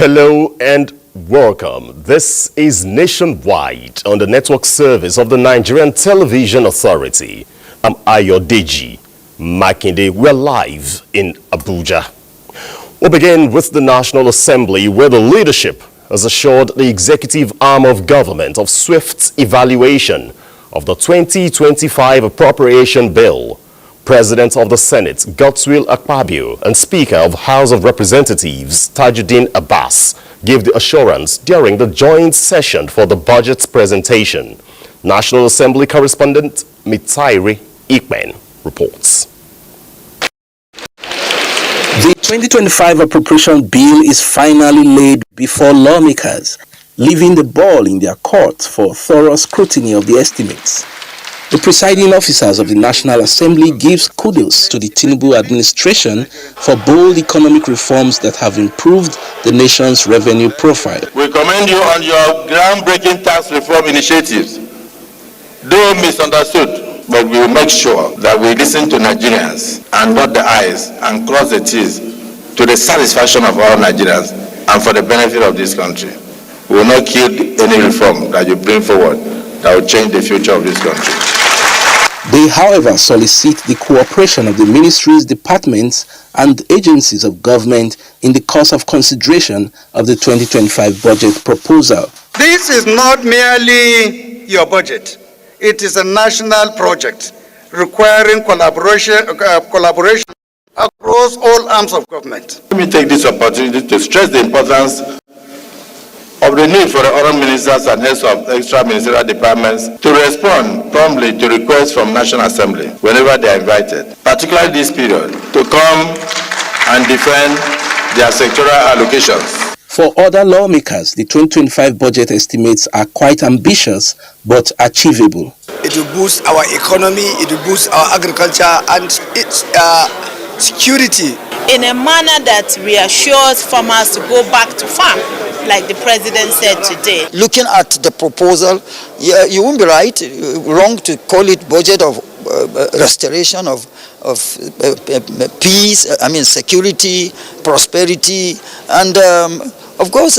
Hello and welcome. This is Nationwide on the network service of the Nigerian Television Authority. I'm Ayodeji Makinde. We're live in Abuja. We'll begin with the National Assembly, where the leadership has assured the executive arm of government of swift evaluation of the 2025 appropriation bill. President of the Senate, Godswill Akpabio, and Speaker of House of Representatives, Tajuddin Abbas, gave the assurance during the joint session for the budget's presentation. National Assembly correspondent Mitairi Ikpen reports. The 2025 appropriation bill is finally laid before lawmakers, leaving the ball in their court for thorough scrutiny of the estimates. The presiding officers of the National Assembly gives kudos to the Tinubu administration for bold economic reforms that have improved the nation's revenue profile. We commend you on your groundbreaking tax reform initiatives. Though misunderstood, but we will make sure that we listen to Nigerians and dot the I's and cross the T's to the satisfaction of all Nigerians and for the benefit of this country. We will not kill any reform that you bring forward that will change the future of this country. They, however, solicit the cooperation of the ministries, departments, and agencies of government in the course of consideration of the 2025 budget proposal. This is not merely your budget. It is a national project requiring collaboration across all arms of government. Let me take this opportunity to stress the importance of the need for the other ministers and heads of extra ministerial departments to respond promptly to requests from National Assembly whenever they are invited, particularly this period, to come and defend their sectoral allocations. For other lawmakers, the 2025 budget estimates are quite ambitious but achievable. It will boost our economy, it will boost our agriculture and its security. In a manner that reassures farmers to go back to farm, like the president said today. Looking at the proposal, you won't be wrong to call it budget of restoration of peace, security, prosperity, and of course,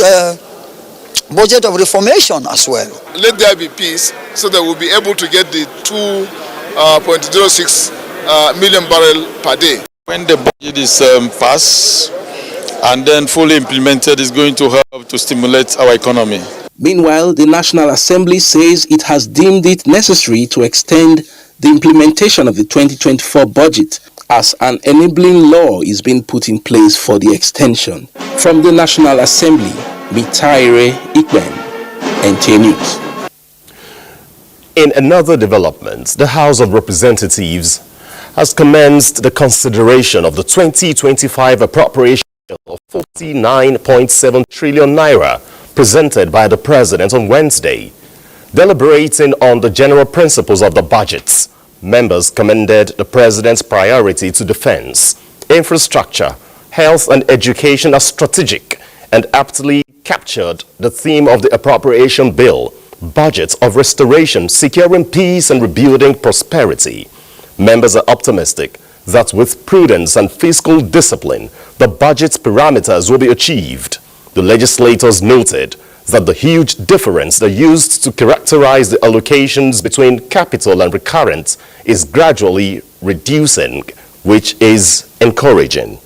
budget of reformation as well. Let there be peace so that we'll be able to get the 2.06 million barrel per day. When the budget is passed and then fully implemented, is going to help to stimulate our economy. Meanwhile, the National Assembly says it has deemed it necessary to extend the implementation of the 2024 budget as an enabling law is being put in place for the extension. From the National Assembly, Mitairi Ikben, NTA News. In another development, the House of Representatives has commenced the consideration of the 2025 appropriation of 49.7 trillion naira presented by the President on Wednesday. Deliberating on the general principles of the budgets, members commended the President's priority to defense, infrastructure, health and education as strategic and aptly captured the theme of the appropriation bill, budgets of restoration, securing peace and rebuilding prosperity. Members are optimistic that with prudence and fiscal discipline, the budget's parameters will be achieved. The legislators noted that the huge difference they used to characterize the allocations between capital and recurrent is gradually reducing, which is encouraging.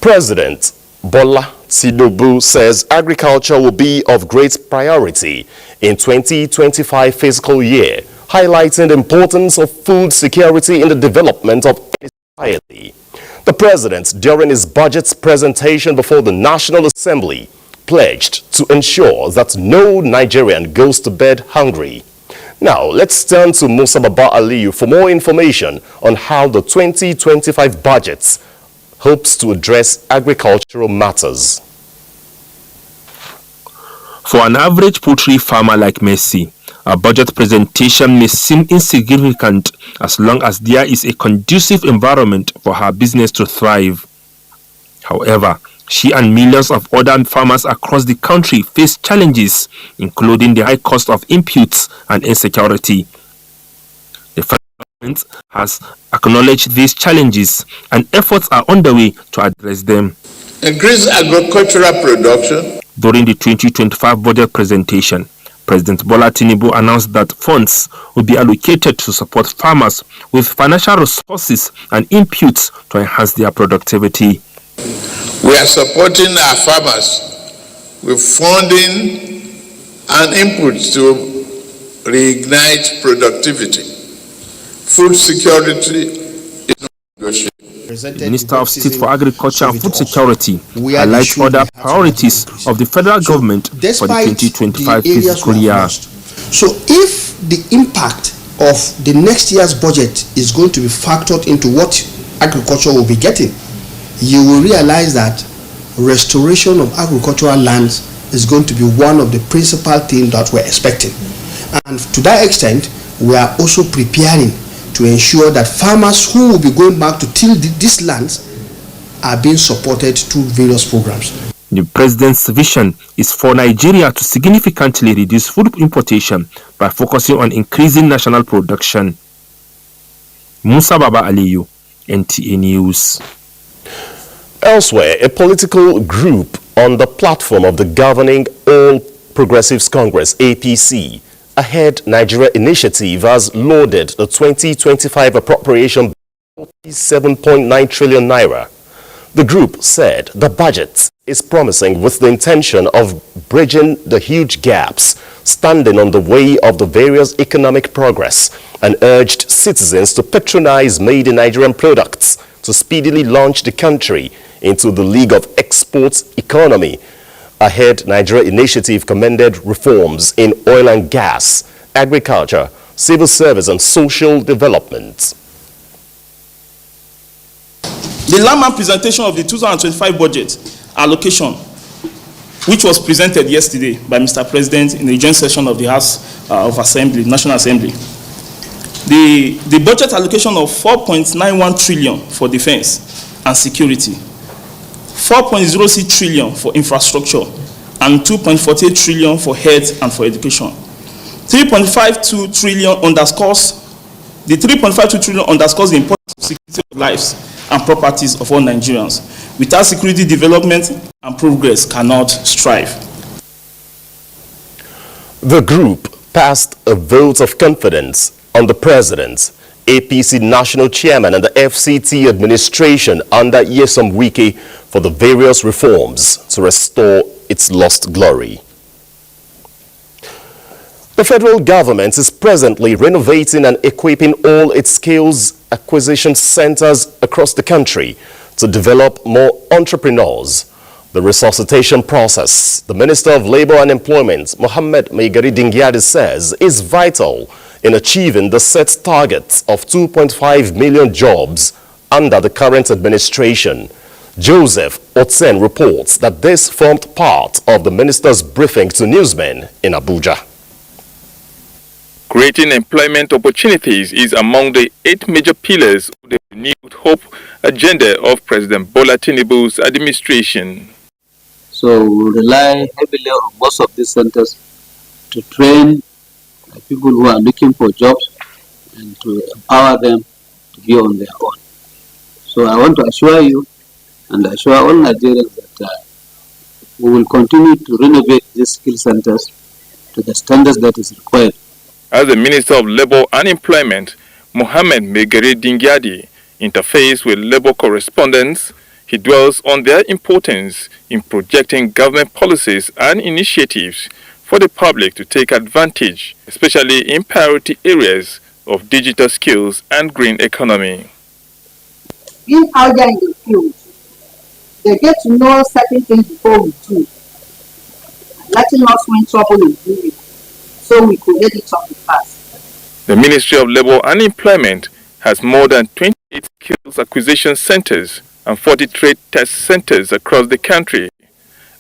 President Bola Tinubu says agriculture will be of great priority in 2025 fiscal year, highlighting the importance of food security in the development of any society. The president, during his budget presentation before the National Assembly, pledged to ensure that no Nigerian goes to bed hungry. Now, let's turn to Musa Baba Aliyu for more information on how the 2025 budget hopes to address agricultural matters. For an average poultry farmer like Messi, a budget presentation may seem insignificant as long as there is a conducive environment for her business to thrive. However, she and millions of other farmers across the country face challenges, including the high cost of inputs and insecurity. The has acknowledged these challenges and efforts are underway to address them. Increase agricultural production. During the 2025 budget presentation, President Bola Tinubu announced that funds will be allocated to support farmers with financial resources and inputs to enhance their productivity. We are supporting our farmers with funding and inputs to reignite productivity. Food security is not negotiable. The Minister of State for Agriculture and Food Security highlights other priorities of the federal government for the 2025 fiscal year. So if the impact of the next year's budget is going to be factored into what agriculture will be getting, you will realize that restoration of agricultural lands is going to be one of the principal things that we're expecting. And to that extent, we are also preparing to ensure that farmers who will be going back to till these lands are being supported through various programs. The president's vision is for Nigeria to significantly reduce food importation by focusing on increasing national production. Musa Baba Aliyu, NTA News. Elsewhere, a political group on the platform of the governing All Progressives Congress, APC, Ahead Nigeria Initiative has loaded the 2025 appropriation bill 47.9 trillion naira. The group said the budget is promising with the intention of bridging the huge gaps standing on the way of the various economic progress and urged citizens to patronize made in Nigerian products to speedily launch the country into the League of Exports economy. Ahead Nigeria Initiative commended reforms in oil and gas, agriculture, civil service and social development. The landmark presentation of the 2025 budget allocation, which was presented yesterday by Mr. President in the joint session of the House of Assembly, National Assembly. The budget allocation of 4.91 trillion for defense and security, 4.06 trillion for infrastructure, and 2.48 trillion for health and for education. 3.52 trillion underscores the 3.52 trillion underscores the importance of security of lives and properties of all Nigerians. Without security, development and progress cannot strive. The group passed a vote of confidence on the President, APC National Chairman and the FCT administration under Nyesom Wike for the various reforms to restore its lost glory. The federal government is presently renovating and equipping all its skills acquisition centers across the country to develop more entrepreneurs. The resuscitation process, the Minister of Labor and Employment, Mohammed Maigari Dingyadi, says is vital in achieving the set target of 2.5 million jobs under the current administration. Joseph Otsen reports that this formed part of the minister's briefing to newsmen in Abuja. Creating employment opportunities is among the 8 major pillars of the renewed hope agenda of President Bola Tinubu's administration. So we rely heavily on most of these centers to train people who are looking for jobs and to empower them to be on their own. So I want to assure you and assure all Nigerians that we will continue to renovate these skill centers to the standards that is required. As the Minister of Labor and Employment, Mohammed Maigari Dingyadi, interfaces with labor correspondents, he dwells on their importance in projecting government policies and initiatives for the public to take advantage, especially in priority areas of digital skills and green economy. Being out there in the field, they get to know certain things before we do, letting us when trouble is brewing, so we could get it off the pass. The Ministry of Labor and Employment has more than 28 skills acquisition centers and 40 trade test centers across the country,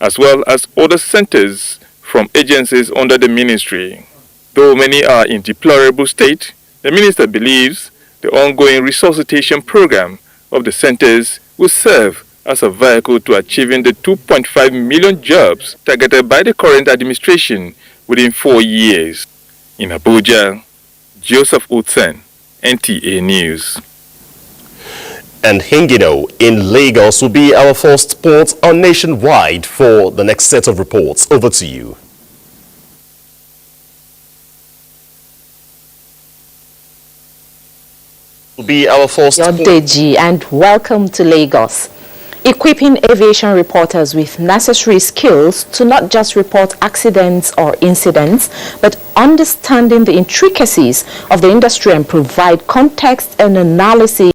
as well as other centers from agencies under the ministry. Though many are in deplorable state, the minister believes the ongoing resuscitation program of the centers will serve as a vehicle to achieving the 2.5 million jobs targeted by the current administration within 4 years. In Abuja, Joseph Utsen, NTA News. And Hingino in Lagos will be our first port on Nationwide for the next set of reports. Over to you. Will be our first. Deji, and welcome to Lagos. Equipping aviation reporters with necessary skills to not just report accidents or incidents, but understanding the intricacies of the industry and provide context and analysis.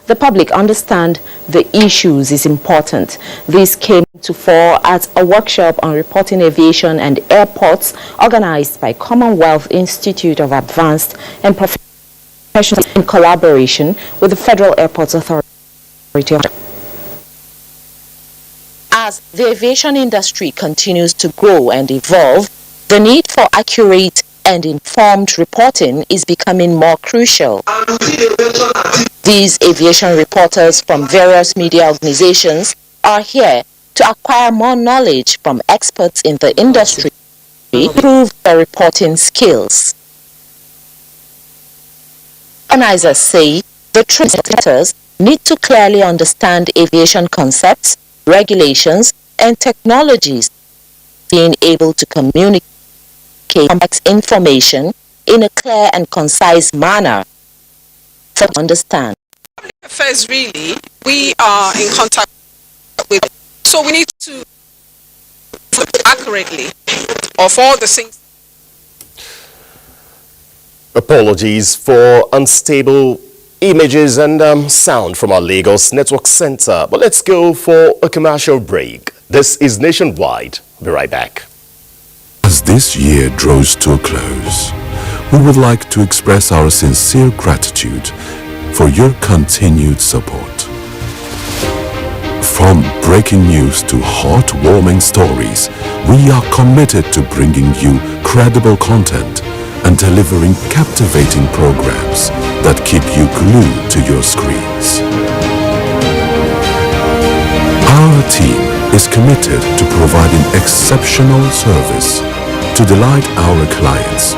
The public understand the issues is important. This came to fore at a workshop on reporting aviation and airports organized by Commonwealth Institute of Advanced and Professional in collaboration with the Federal Airports Authority. As the aviation industry continues to grow and evolve, the need for accurate and informed reporting is becoming more crucial. These aviation reporters from various media organizations are here to acquire more knowledge from experts in the industry to improve their reporting skills. Organizers say the translators need to clearly understand aviation concepts, regulations, and technologies, being able to communicate complex information in a clear and concise manner for them to understand. First, really, we are in contact with, so we need to accurately of all the things. Apologies for unstable images and sound from our Lagos Network Center. But let's go for a commercial break. This is Nationwide. Be right back. As this year draws to a close, we would like to express our sincere gratitude for your continued support. From breaking news to heartwarming stories, we are committed to bringing you credible content and delivering captivating programs that keep you glued to your screens. Our team is committed to providing exceptional service to delight our clients.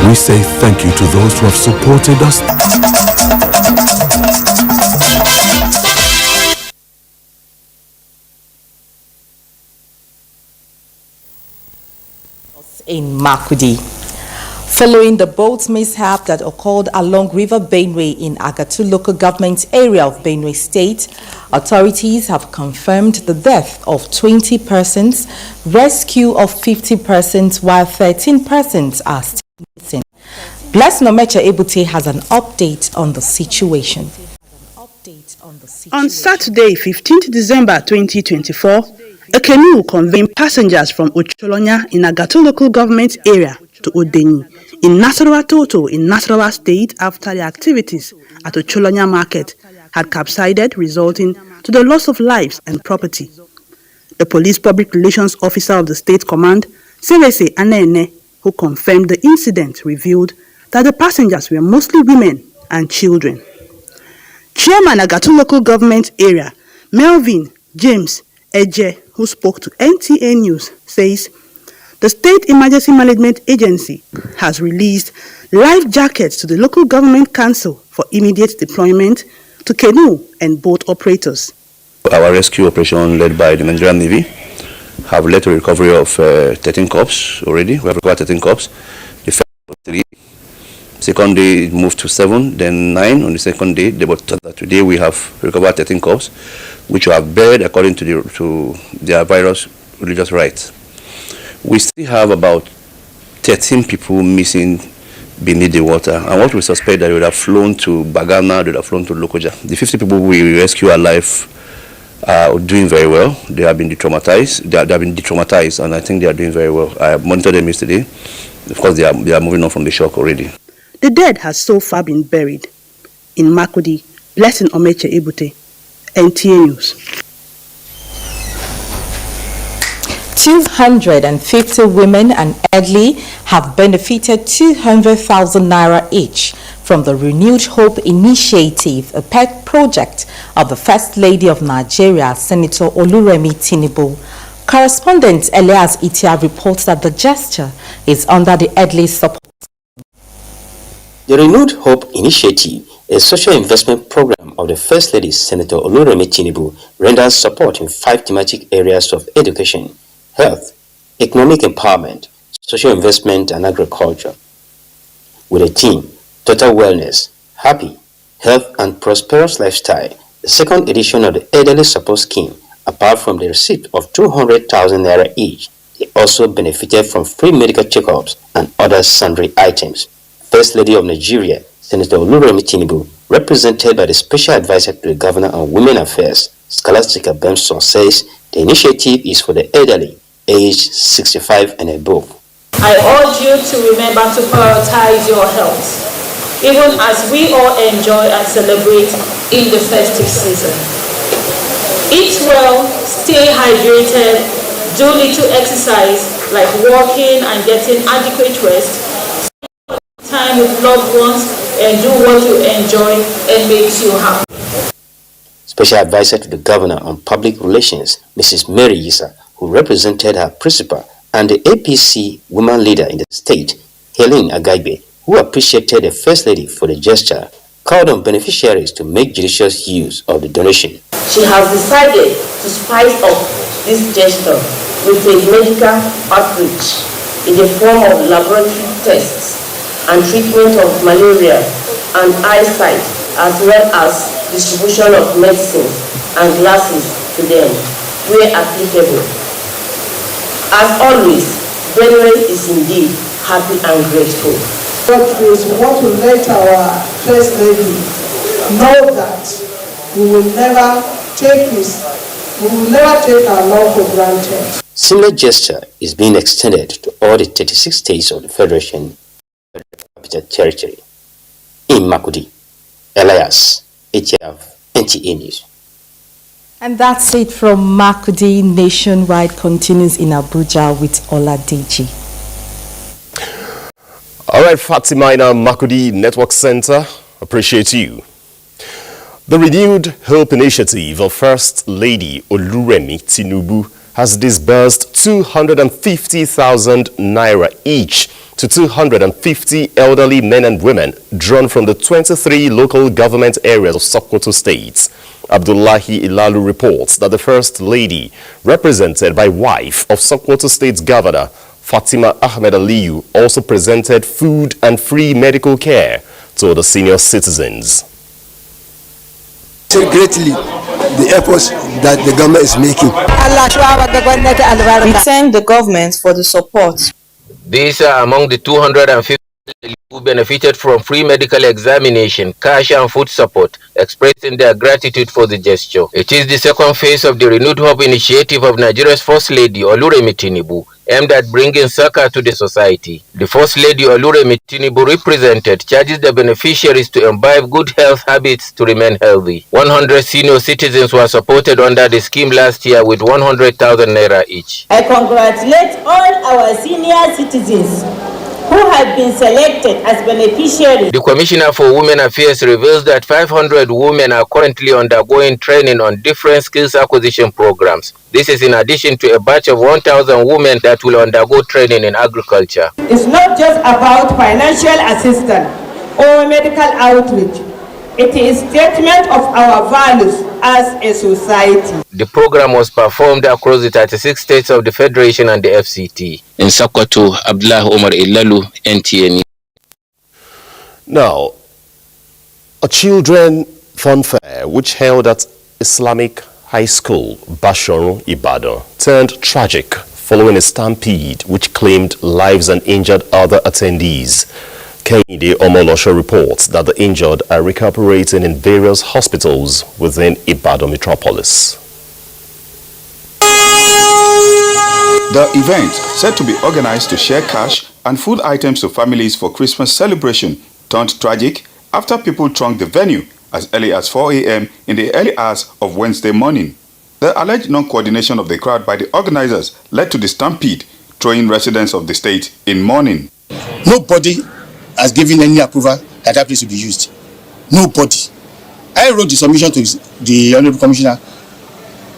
We say thank you to those who have supported us. In Makurdi. Following the boat mishap that occurred along River Benue in Agatu local government area of Benue State, authorities have confirmed the death of 20 persons, rescue of 50 persons, while 13 persons are still missing. Blessing Omecha Ebute has an update on the situation. On Saturday, 15th December 2024, a canoe conveying passengers from Ocholonya in Agatu local government area to Odenyi in Nasarawa Toto in Nasarawa State after the activities at Ocholonya market had capsized, resulting to the loss of lives and property. The police public relations officer of the state command, Sevese Anene, who confirmed the incident, revealed that the passengers were mostly women and children. Chairman Agatu local government area, Melvin James Eje, who spoke to NTA News, says the State Emergency Management Agency has released life jackets to the local government council for immediate deployment to canoe and boat operators. Our rescue operation led by the Nigerian Navy have led to recovery of 13 corpses already. We have recovered 13 corpses. The first was 3. Second day it moved to 7, then 9 on the second day. Today we have recovered 13 corpses, which we have buried according to their various religious rites. We still have about 13 people missing beneath the water, and what we suspect that they would have flown to Bagana, they would have flown to Lokoja. The 50 people we rescue alive are doing very well. They have been detraumatized. They have been detraumatized, and I think they are doing very well. I monitored them yesterday. Of course, they are moving on from the shock already. The dead has so far been buried. In Makurdi, Blessing Omecha Ebute, NTA News. 250 women and elderly have benefited 200,000 naira each from the Renewed Hope Initiative, a pet project of the First Lady of Nigeria, Senator Oluremi Tinubu. Correspondent Elias Itia reports that the gesture is under the elderly support. The Renewed Hope Initiative, a social investment program of the First Lady, Senator Oluremi Tinubu, renders support in 5 thematic areas of education, health, economic empowerment, social investment, and agriculture. With a theme, Total Wellness, Happy, Health and Prosperous Lifestyle, the second edition of the Elderly Support Scheme, apart from the receipt of 200,000 naira each, they also benefited from free medical checkups and other sundry items. First Lady of Nigeria, Senator Oluremi Tinubu, represented by the Special Advisor to the Governor on Women Affairs, Scholastica Bemson, says the initiative is for the elderly, aged 65 and above. I urge you to remember to prioritize your health, even as we all enjoy and celebrate in the festive season. Eat well, stay hydrated, do little exercise like walking and getting adequate rest, spend time with loved ones, and do what you enjoy and makes you happy. Special Advisor to the Governor on Public Relations, Mrs. Mary Yisa, who represented her principal, and the APC woman leader in the state, Helen Agaibe, who appreciated the First Lady for the gesture, called on beneficiaries to make judicious use of the donation. She has decided to spice up this gesture with a medical outreach in the form of laboratory tests and treatment of malaria and eyesight, as well as distribution of medicines and glasses to them where applicable. As always, Benue is indeed happy and grateful. What we want to let our First Lady know that we will never take our love for granted. Similar gesture is being extended to all the 36 states of the Federation Capital Territory. In Makudi, Elias, ATF, NTA News. And that's it from Makudi. Nationwide continues in Abuja with Oladeji. All right, Fatima in our Makudi Network Center, appreciate you. The renewed Hope Initiative of First Lady Oluremi Tinubu has disbursed 250,000 naira each to 250 elderly men and women drawn from the 23 local government areas of Sokoto State. Abdullahi Ilalu reports that the First Lady, represented by wife of Sokoto State Governor Fatima Ahmed Aliyu, also presented food and free medical care to the senior citizens. Greatly the efforts that the government is making. We thank the government for the support. These are among the 250 who benefited from free medical examination, cash and food support, expressing their gratitude for the gesture. It is the second phase of the Renewed Hope Initiative of Nigeria's First Lady Oluremi Tinubu, aimed at bringing succor to the society. The First Lady Oluremi Tinubu represented charges the beneficiaries to imbibe good health habits to remain healthy. 100 senior citizens were supported under the scheme last year with 100,000 naira each. I congratulate all our senior citizens who have been selected as beneficiaries. The Commissioner for Women Affairs reveals that 500 women are currently undergoing training on different skills acquisition programs. This is in addition to a batch of 1,000 women that will undergo training in agriculture. It's not just about financial assistance or medical outreach. It is a statement of our values as a society. The program was performed across the 36 states of the Federation and the FCT. In Sokoto, Abdullah Omar Ilalu, NTA. Now, a children fun fair which held at Islamic High School, Bashoru, Ibadan, turned tragic following a stampede which claimed lives and injured other attendees. Kehinde Omolosho reports that the injured are recuperating in various hospitals within Ibadan metropolis. The event, said to be organized to share cash and food items to families for Christmas celebration, turned tragic after people thronged the venue as early as 4 a.m. in the early hours of Wednesday morning. The alleged non-coordination of the crowd by the organizers led to the stampede, throwing residents of the state in mourning. Nobody has given any approval that that place will be used. Nobody. I wrote the submission to the Honorable Commissioner.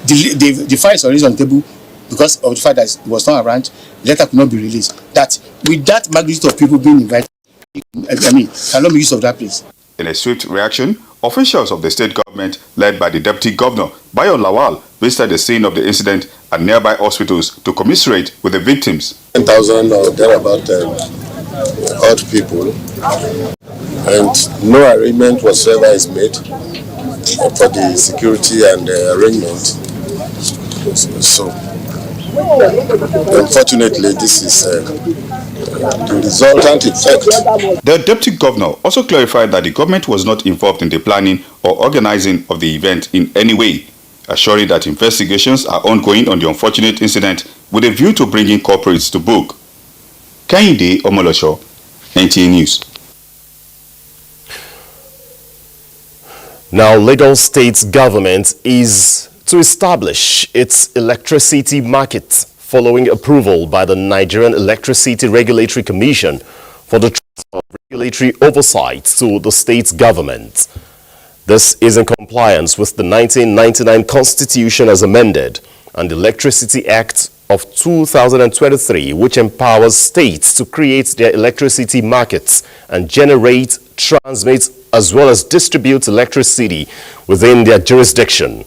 The file is already on the table because of the fact that it was not around. The letter could not be released. That with that magnitude of people being invited, cannot be used of that place. In a swift reaction, officials of the state government, led by the Deputy Governor, Bayo Lawal, visited the scene of the incident and nearby hospitals to commiserate with the victims. 10,000 or thereabout odd people, and no arrangement whatsoever is made for the security and arrangement. So, unfortunately, this is the resultant effect. The Deputy Governor also clarified that the government was not involved in the planning or organizing of the event in any way, assuring that investigations are ongoing on the unfortunate incident with a view to bringing culprits to book. Kehinde Omolosho, NTA News. Now, Lagos State's government is to establish its electricity market following approval by the Nigerian Electricity Regulatory Commission for the transfer of regulatory oversight to the state government. This is in compliance with the 1999 Constitution as amended and the Electricity Act of 2023, which empowers states to create their electricity markets and generate, transmit, as well as distribute electricity within their jurisdiction.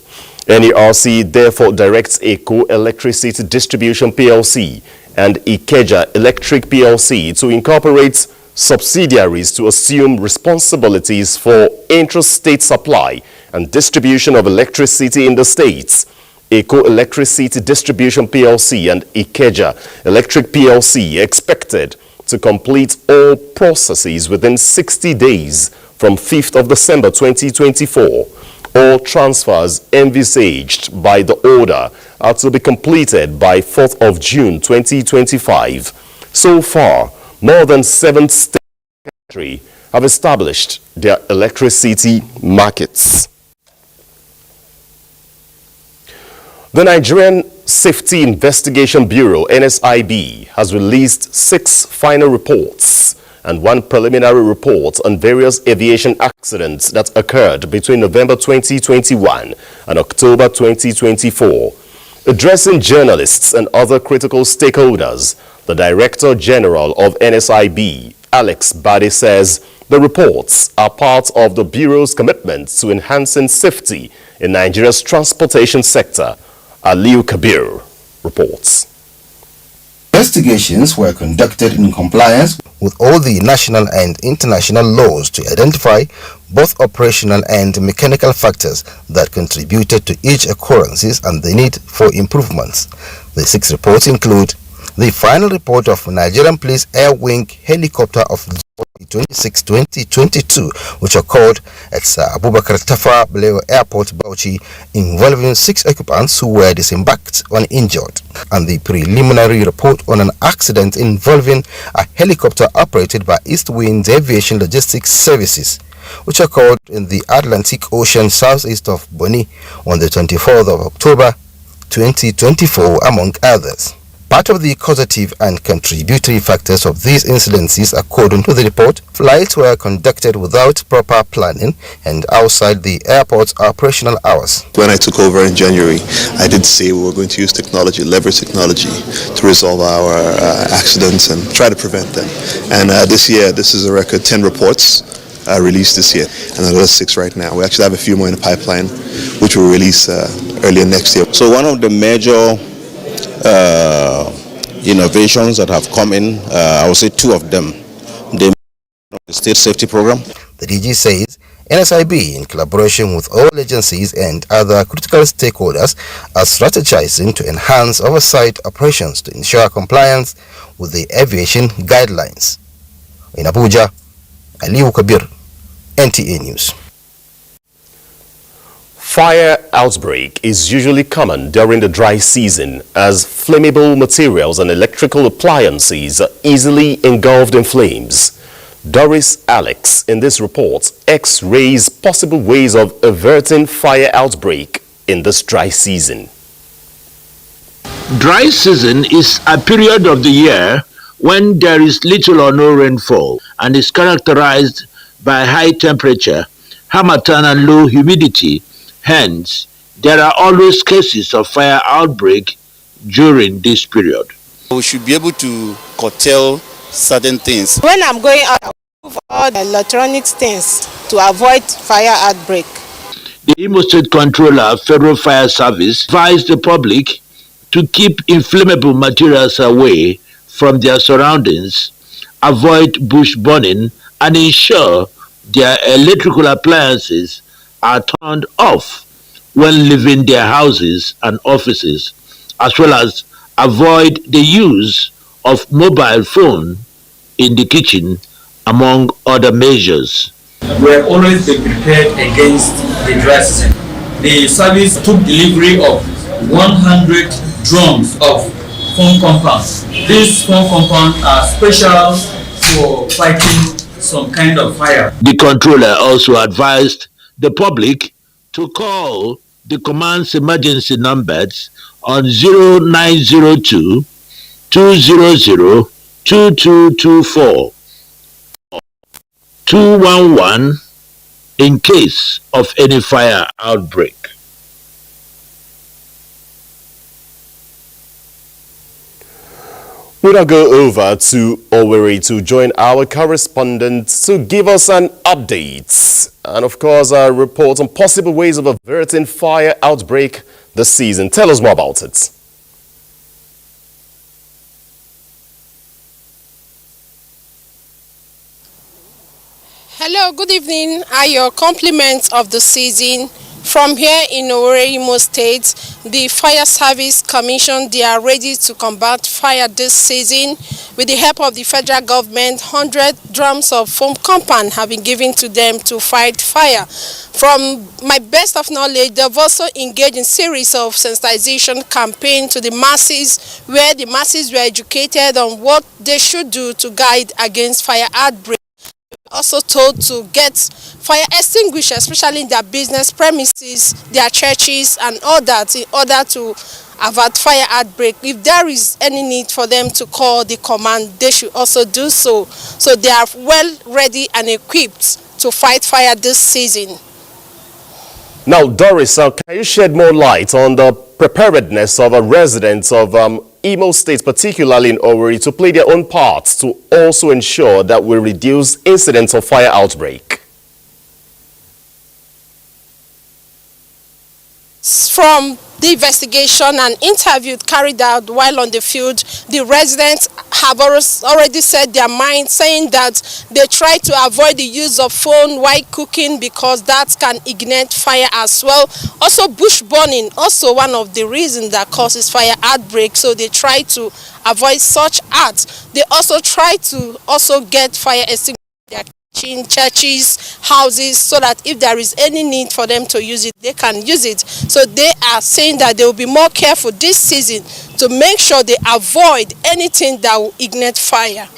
NERC therefore directs Eko Electricity Distribution PLC and Ikeja Electric PLC to incorporate subsidiaries to assume responsibilities for intrastate supply and distribution of electricity in the states. Eko Electricity Distribution PLC and Ikeja Electric PLC expected to complete all processes within 60 days from 5th of December 2024. All transfers envisaged by the order are to be completed by 4th of June 2025. So far, more than 7 states in the country have established their electricity markets. The Nigerian Safety Investigation Bureau, NSIB, has released 6 final reports and 1 preliminary report on various aviation accidents that occurred between November 2021 and October 2024. Addressing journalists and other critical stakeholders, the Director General of NSIB, Alex Bade, says the reports are part of the Bureau's commitment to enhancing safety in Nigeria's transportation sector. Aliu Kabir reports. Investigations were conducted in compliance with all the national and international laws to identify both operational and mechanical factors that contributed to each occurrences and the need for improvements. The 6 reports include the final report of Nigerian Police Air Wing helicopter of 26/2022, which occurred at Abubakar Tafa Balewa Airport, Bauchi, involving 6 occupants who were disembarked uninjured, and the preliminary report on an accident involving a helicopter operated by East Winds Aviation Logistics Services, which occurred in the Atlantic Ocean southeast of Bonny on the 24th of October 2024, among others. Part of the causative and contributory factors of these incidences, according to the report, flights were conducted without proper planning and outside the airport's operational hours. When I took over in January, I did say we were going to use technology, leverage technology to resolve our accidents and try to prevent them. And this year, this is a record 10 reports released this year, and another 6 right now. We actually have a few more in the pipeline, which we'll release earlier next year. So one of the major innovations that have come in, I would say 2 of them. The state safety program. The DG says NSIB, in collaboration with all agencies and other critical stakeholders, are strategizing to enhance oversight operations to ensure compliance with the aviation guidelines. In Abuja, Aliu Kabir, NTA News. Fire outbreak is usually common during the dry season as flammable materials and electrical appliances are easily engulfed in flames. Doris Alex in this report X-rays possible ways of averting fire outbreak in this dry season. Dry season is a period of the year when there is little or no rainfall and is characterized by high temperature, harmattan and low humidity. Hence, there are always cases of fire outbreak during this period. We should be able to curtail certain things. When I'm going out, all the electronic things to avoid fire outbreak. The Imo State Controller, Federal Fire Service, advised the public to keep inflammable materials away from their surroundings, avoid bush burning, and ensure their electrical appliances are turned off when leaving their houses and offices, as well as avoid the use of mobile phone in the kitchen, among other measures. We have always been prepared against the dry season. The service took delivery of 100 drums of foam compounds. These foam compounds are special for fighting some kind of fire. The controller also advised the public to call the command's emergency numbers on 0902 200 2224 211 in case of any fire outbreak. We'll now go over to Owerri to join our correspondent to give us an update and of course a report on possible ways of averting fire outbreak this season. Tell us more about it. Hello, good evening. Are your compliments of the season? From here in Imo State, the Fire Service Commission, they are ready to combat fire this season. With the help of the federal government, 100 drums of foam compound have been given to them to fight fire. From my best of knowledge, they've also engaged in series of sensitization campaign to the masses, where the masses were educated on what they should do to guide against fire outbreak. Also told to get fire extinguishers, especially in their business premises, their churches and all that, in order to avert fire outbreak. If there is any need for them to call the command, they should also do so. So they are well ready and equipped to fight fire this season. Now, Doris, can you shed more light on the preparedness of residents of Imo State, particularly in Owerri, to play their own part to also ensure that we reduce incidents of fire outbreak? From the investigation and interview carried out while on the field, the residents have already said their mind, saying that they try to avoid the use of phone while cooking because that can ignite fire as well. Also, bush burning, also one of the reasons that causes fire outbreak, so they try to avoid such acts. They also try to get fire extinguishers in churches, houses, so that if there is any need for them to use it, they can use it. So they are saying that they will be more careful this season to make sure they avoid anything that will ignite fire.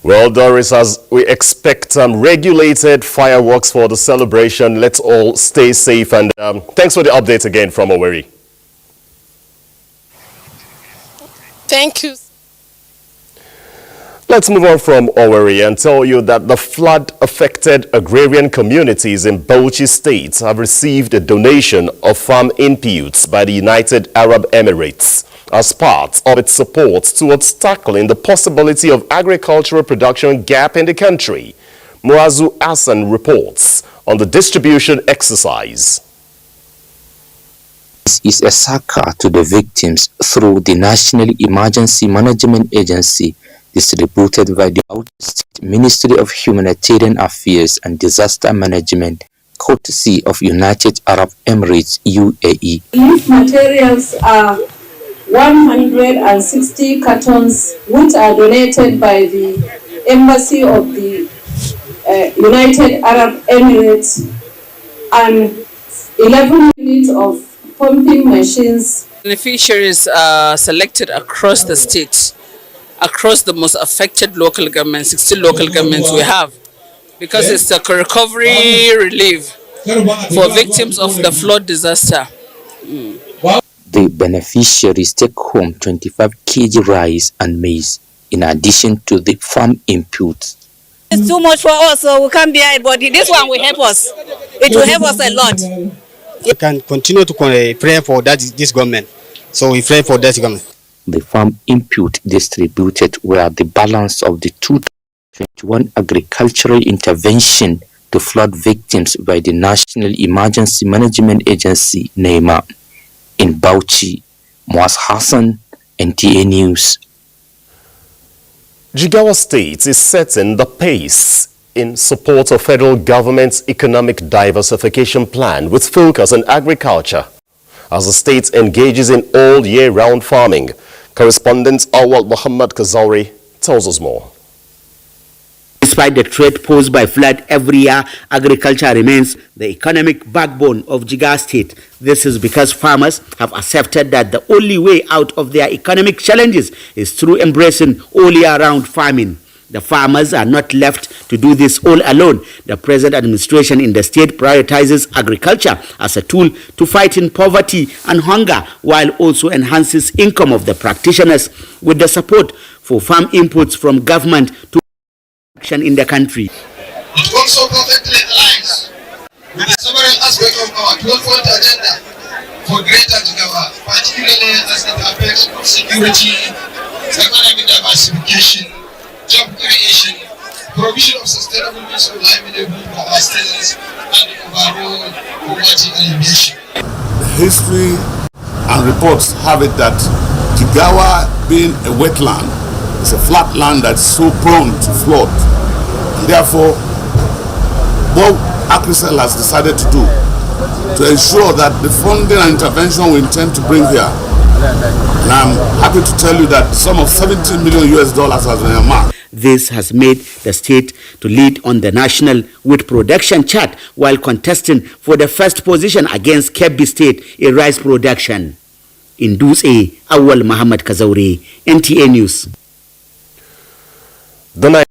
Well, Doris, as we expect regulated fireworks for the celebration, let's all stay safe, and thanks for the update again from Owerri. Thank you. Let's move on from Owerri and tell you that the flood-affected agrarian communities in Bauchi State have received a donation of farm inputs by the United Arab Emirates as part of its support towards tackling the possibility of agricultural production gap in the country. Muazu Hassan reports on the distribution exercise. This is a succor to the victims through the National Emergency Management Agency, distributed by the State Ministry of Humanitarian Affairs and Disaster Management, courtesy of United Arab Emirates, UAE. Relief materials are 160 cartons, which are donated by the Embassy of the United Arab Emirates, and 11 units of pumping machines. Beneficiaries are selected across the state, across the most affected local governments, 60 local governments we have, because it's a recovery relief for victims of the flood disaster. The beneficiaries take home 25 kg rice and maize, in addition to the farm inputs. It's too much for us, so we can't bear it, but this one will help us. It will help us a lot. We can continue to pray for this government, so we pray for this government. The farm input distributed were the balance of the 2 21 agricultural intervention to flood victims by the National Emergency Management Agency, NEMA. In Bauchi, Muaz Hassan, NTA News. Jigawa State is setting the pace in support of federal government's economic diversification plan with focus on agriculture as the state engages in all year-round farming. Correspondent Awal Muhammad Kazauri tells us more. Despite the threat posed by flood every year, agriculture remains the economic backbone of Jigawa State. This is because farmers have accepted that the only way out of their economic challenges is through embracing all year-round farming. The farmers are not left to do this all alone. The present administration in the state prioritizes agriculture as a tool to fighting poverty and hunger, while also enhances income of the practitioners with the support for farm inputs from government to in the country. It also perfectly aligns with the several aspects of our 12-point agenda for Greater Jigawa, particularly as it affects security, economic diversification, job creation, provision of sustainable means of livelihood for our citizens, and overall poverty alleviation. History and reports have it that Jigawa, being a wetland, is a flat land that's so prone to flood. Therefore, what AgriCell has decided to do to ensure that the funding and intervention we intend to bring here, and I'm happy to tell you that the sum of $17 million has been earmarked. This has made the state to lead on the national wheat production chart while contesting for the first position against Kebbi State in rice production. In Duse, Awal Muhammad Kazauri, NTA News. The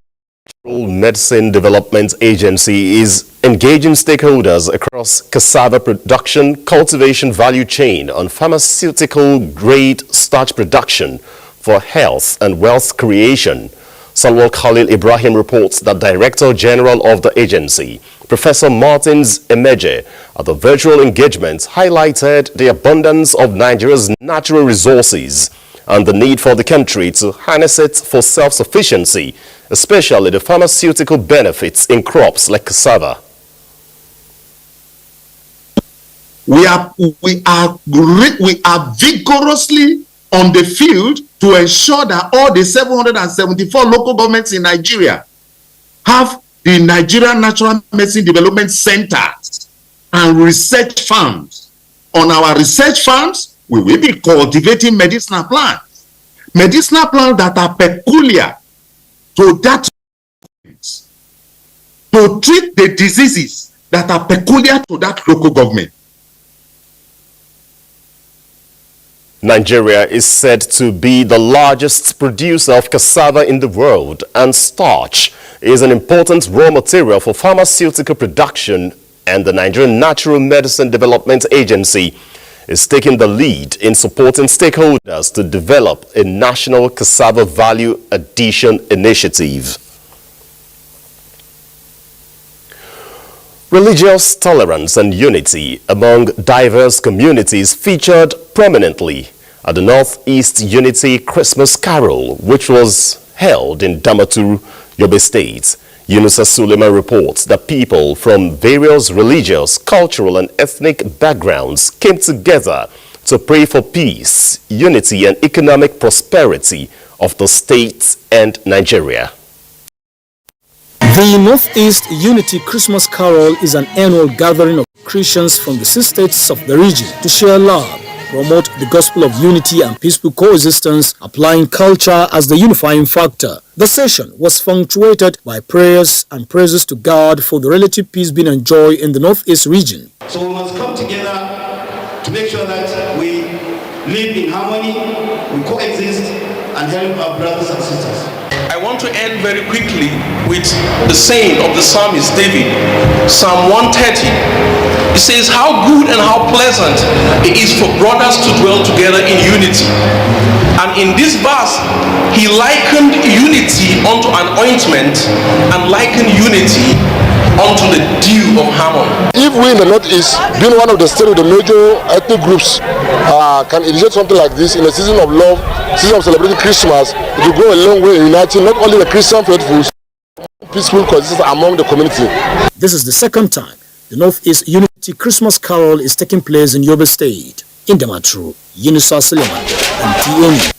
Nigerian Medicine Development Agency is engaging stakeholders across cassava production, cultivation value chain on pharmaceutical-grade starch production for health and wealth creation. Salwal Khalil Ibrahim reports that Director General of the agency, Professor Martins Emeje, at the virtual engagement highlighted the abundance of Nigeria's natural resources and the need for the country to harness it for self-sufficiency, especially the pharmaceutical benefits in crops like cassava. We are vigorously on the field to ensure that all the 774 local governments in Nigeria have the Nigerian Natural Medicine Development Centers and research farms. On our research farms, we will be cultivating medicinal plants that are peculiar to that to treat the diseases that are peculiar to that local government. Nigeria is said to be the largest producer of cassava in the world, and starch is an important raw material for pharmaceutical production, and the Nigerian Natural Medicine Development Agency is taking the lead in supporting stakeholders to develop a national cassava value addition initiative. Religious tolerance and unity among diverse communities featured prominently at the Northeast Unity Christmas Carol, which was held in Damaturu, Yobe State. Yunusa Suleiman reports that people from various religious, cultural and ethnic backgrounds came together to pray for peace, unity and economic prosperity of the state and Nigeria. The Northeast Unity Christmas Carol is an annual gathering of Christians from the 6 states of the region to share love, promote the gospel of unity and peaceful coexistence, applying culture as the unifying factor. The session was punctuated by prayers and praises to God for the relative peace being enjoyed in the Northeast region. So we must come together to make sure that we live in harmony, we coexist and help our brothers and sisters. I want to end very quickly with the saying of the psalmist David, Psalm 130. It says, how good and how pleasant it is for brothers to dwell together in unity. And in this verse, he likened unity unto an ointment and likened unity unto the dew of Hammon. If we in the Northeast, being one of the states with the major ethnic groups, can initiate something like this in a season of love, season of celebrating Christmas, it will go a long way in uniting not only the Christian faithfuls, peaceful coexistence among the community. This is the second time the Northeast Unity Christmas Carol is taking place in Yobe State. In Damaturu, Yunusa Suleiman, NTA.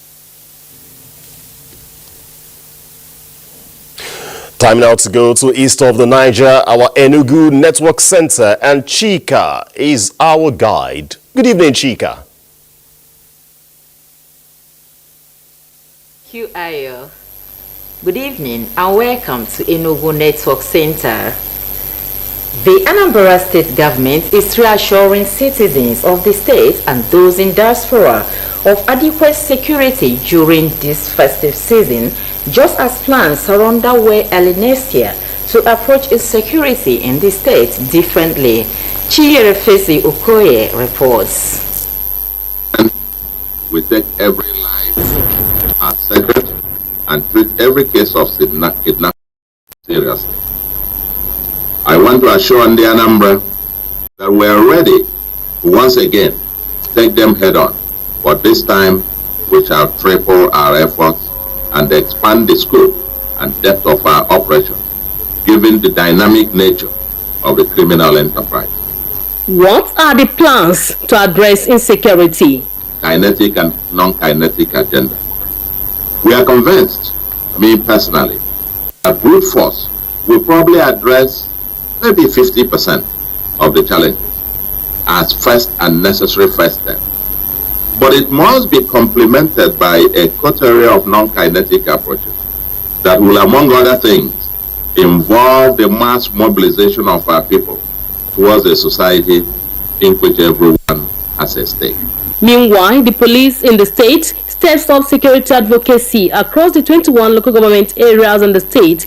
Time now to go to east of the Niger, our Enugu Network Center, and Chika is our guide. Good evening, Chika. Thank you, Ayo. Good evening and welcome to Enugu Network Center. The Anambra State government is reassuring citizens of the state and those in diaspora of adequate security during this festive season, just as plans are underway early next year to approach insecurity in the state differently. Chiyerefesi Okoye reports. We take every life as sacred and treat every case of kidnapping seriously. I want to assure the Anambra that we are ready to once again take them head on, but this time we shall triple our efforts and expand the scope and depth of our operation, given the dynamic nature of the criminal enterprise. What are the plans to address insecurity? Kinetic and non-kinetic agenda. We are convinced, me personally, that brute force will probably address maybe 50% of the challenges as first and necessary first step. But it must be complemented by a coterie of non-kinetic approaches that will, among other things, involve the mass mobilization of our people towards a society in which everyone has a stake. Meanwhile, the police in the state steps up security advocacy across the 21 local government areas in the state.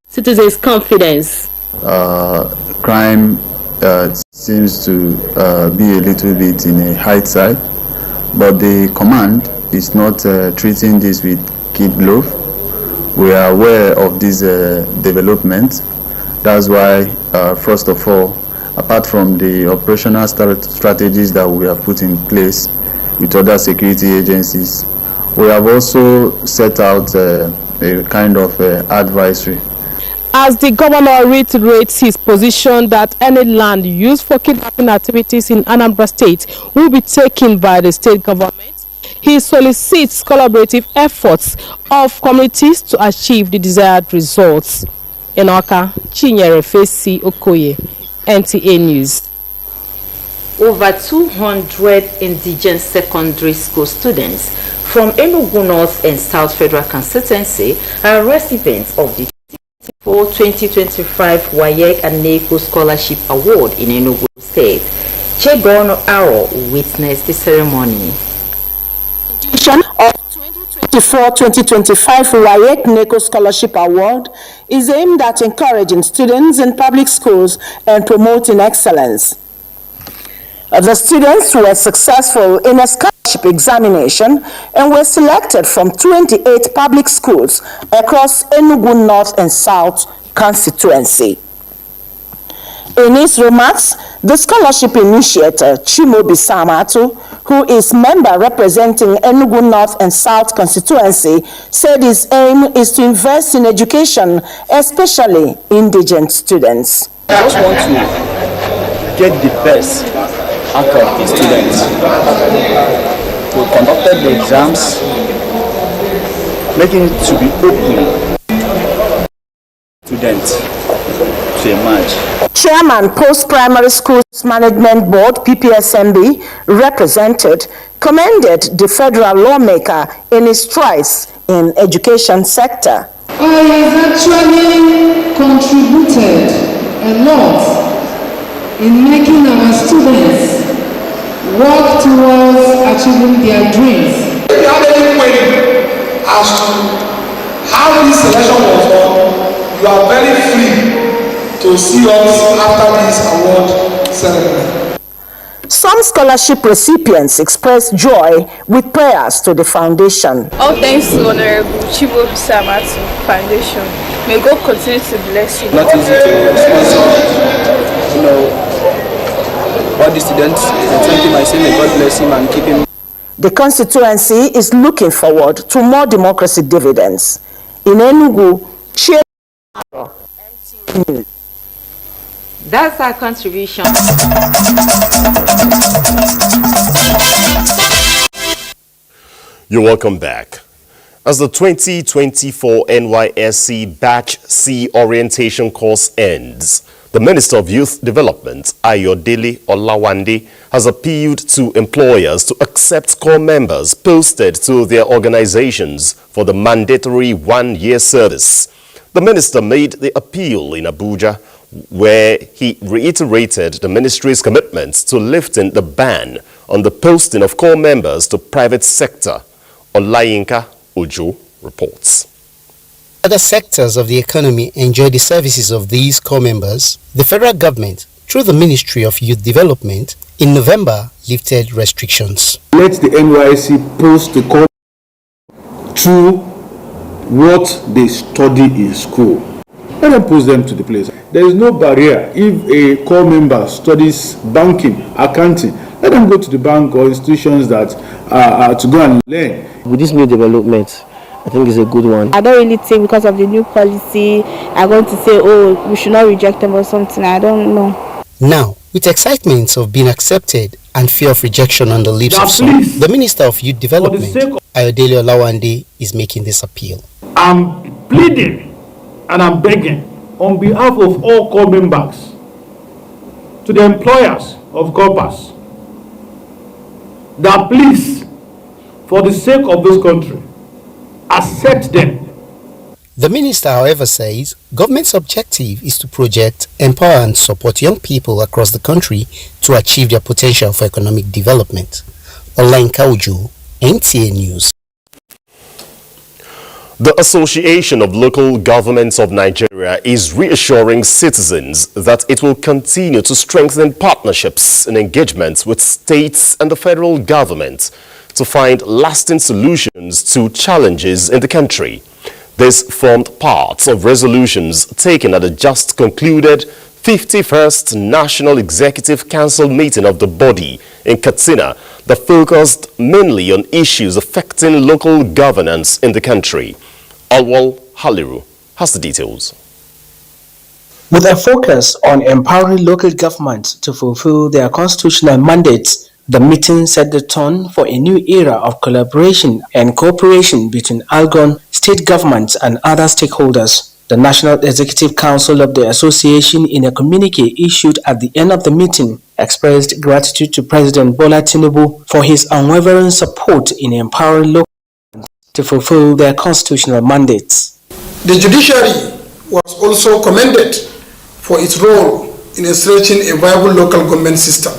Citizens' confidence. Crime seems to be a little bit in a high side, but the command is not treating this with kid glove. We are aware of these developments. That's why, first of all, apart from the operational strategies that we have put in place with other security agencies, we have also set out a kind of advisory. As the governor reiterates his position that any land used for kidnapping activities in Anambra State will be taken by the state government, he solicits collaborative efforts of communities to achieve the desired results. In Oka, Chinyerefesi Okoye, NTA News. Over 200 indigent secondary school students from Enugu North and South Federal Constituency are recipients of the 2025 WAEC and NECO Scholarship Award in Enugu State. Chegon Aro witnessed the ceremony. Of 2024-2025 WAEC NECO Scholarship Award is aimed at encouraging students in public schools and promoting excellence. The students were successful in a scholarship examination and were selected from 28 public schools across Enugu North and South constituency. In his remarks, the scholarship initiator, Chimobi Samatu, who is member representing Enugu North and South constituency, said his aim is to invest in education, especially indigent students. I just want to get the best out of the students. We conducted the exams, making it to be open students to emerge. Chairman Post-Primary Schools Management Board, PPSMB, represented, commended the federal lawmaker in his strides in education sector. I have actually contributed a lot in making our students work towards achieving their dreams. If you have any query as to how this selection was done, you are very free to see us after this award ceremony. Some scholarship recipients expressed joy with prayers to the foundation. All thanks to Honorable Chibo Samatu Foundation. May God continue to bless you. Not easy to all the students, and thank him. I say may God bless him and keep him. The constituency is looking forward to more democracy dividends. In Enugu, That's our contribution. You're welcome back. As the 2024 NYSC Batch C orientation course ends, the Minister of Youth Development, Ayodele Olawande, has appealed to employers to accept core members posted to their organizations for the mandatory one-year service. The minister made the appeal in Abuja, where he reiterated the ministry's commitment to lifting the ban on the posting of core members to private sector. Olayinka Ojo reports. Other sectors of the economy enjoy the services of these core members. The federal government, through the Ministry of Youth Development, in November lifted restrictions. Let the NYSC post the core through what they study in school. Let them post them to the place. There is no barrier. If a core member studies banking, accounting, let them go to the bank or institutions that to go and learn. With this new development, I think it's a good one. I don't really think because of the new policy, I'm going to say, oh, we should not reject them or something. I don't know. Now, with excitement of being accepted and fear of rejection on the lips of some, the Minister of Youth Development, Ayodele Olawande, is making this appeal. I'm pleading and I'm begging on behalf of all core members to the employers of corpers that please, for the sake of this country, accept them. The minister, however, says government's objective is to project, empower and support young people across the country to achieve their potential for economic development. Olayinka Ojo, NTA News. The Association of Local Governments of Nigeria is reassuring citizens that it will continue to strengthen partnerships and engagements with states and the federal government to find lasting solutions to challenges in the country. This formed part of resolutions taken at the just concluded 51st National Executive Council meeting of the body in Katsina that focused mainly on issues affecting local governance in the country. Alwal Haliru has the details. With a focus on empowering local governments to fulfill their constitutional mandates, the meeting set the tone for a new era of collaboration and cooperation between Algon, state governments and other stakeholders. The National Executive Council of the Association, in a communique issued at the end of the meeting, expressed gratitude to President Bola Tinubu for his unwavering support in empowering local governments to fulfill their constitutional mandates. The judiciary was also commended for its role in establishing a viable local government system.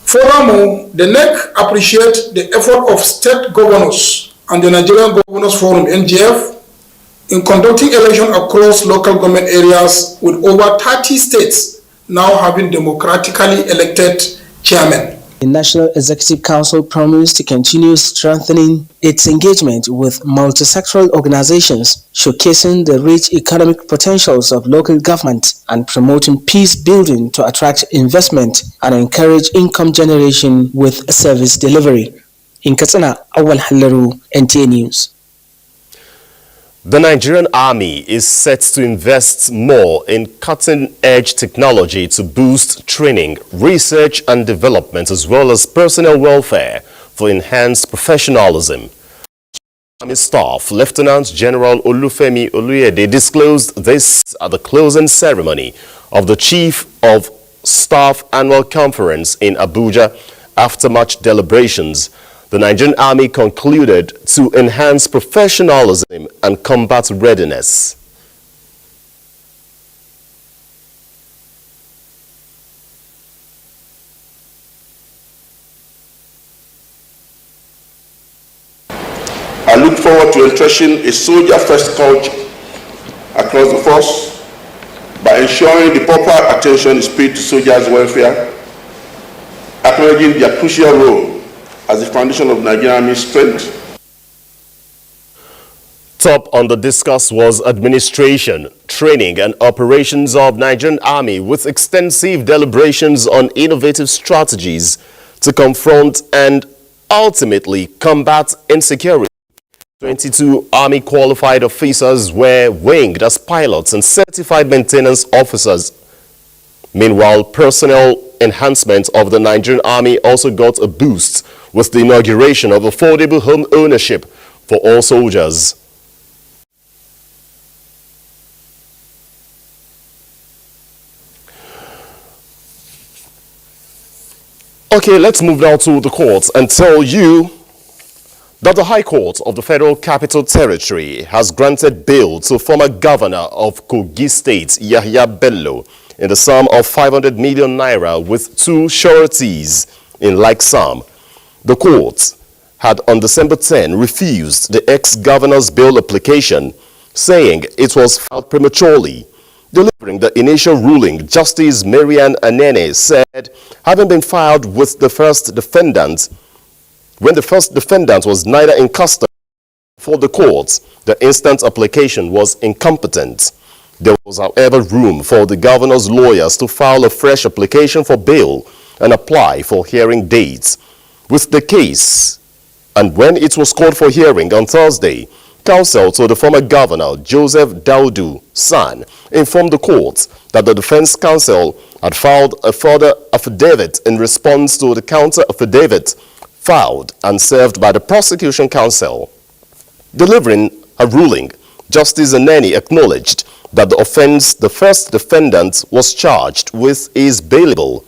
Furthermore, the NEC appreciates the effort of state governors and the Nigerian Governors Forum (NGF) in conducting elections across local government areas, with over 30 states now having democratically elected chairmen. The National Executive Council promised to continue strengthening its engagement with multisectoral organizations, showcasing the rich economic potentials of local government and promoting peace building to attract investment and encourage income generation with service delivery. In Katsina, Awal Halaru, NTA News. The Nigerian Army is set to invest more in cutting-edge technology to boost training, research and development, as well as personnel welfare for enhanced professionalism. Army Staff Lieutenant General Olufemi Oluyede disclosed this at the closing ceremony of the Chief of Staff Annual Conference in Abuja. After much deliberations, the Nigerian Army concluded to enhance professionalism and combat readiness. I look forward to entrenching a soldier-first culture across the force by ensuring the proper attention is paid to soldiers' welfare, acknowledging their crucial role as the foundation of Nigerian Army strength. Top on the discuss was administration, training and operations of Nigerian Army, with extensive deliberations on innovative strategies to confront and ultimately combat insecurity. 22 Army qualified officers were winged as pilots and certified maintenance officers. Meanwhile, personnel enhancement of the Nigerian Army also got a boost with the inauguration of affordable home ownership for all soldiers. Okay, let's move now to the courts and tell you that the High Court of the Federal Capital Territory has granted bail to former governor of Kogi State, Yahya Bello, in the sum of 500 million naira with 2 sureties in like sum. The court had on December 10 refused the ex-governor's bail application, saying it was filed prematurely. Delivering the initial ruling, Justice Marian Anene said, having been filed with the first defendant, when the first defendant was neither in custody for the court, the instant application was incompetent. There was, however, room for the governor's lawyers to file a fresh application for bail and apply for hearing dates. With the case, and when it was called for hearing on Thursday, counsel to the former governor, Joseph Daudu San, informed the court that the defense counsel had filed a further affidavit in response to the counter affidavit filed and served by the prosecution counsel. Delivering a ruling, Justice Aneni acknowledged that the offense the first defendant was charged with is bailable.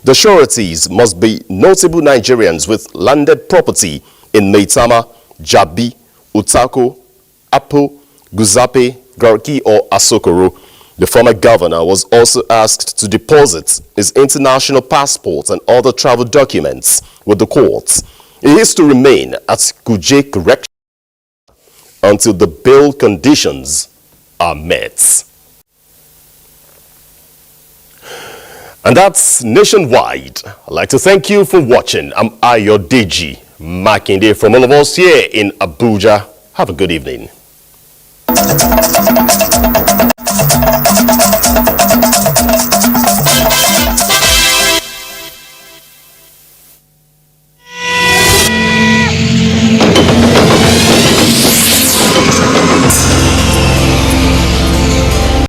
The sureties must be notable Nigerians with landed property in Maitama, Jabi, Utako, Apo, Guzape, Garki or Asokoro. The former governor was also asked to deposit his international passport and other travel documents with the courts. He is to remain at Kuje Correctional until the bail conditions are met. And that's nationwide. I'd like to thank you for watching. I'm Ayodeji Makinde from all of us here in Abuja. Have a good evening.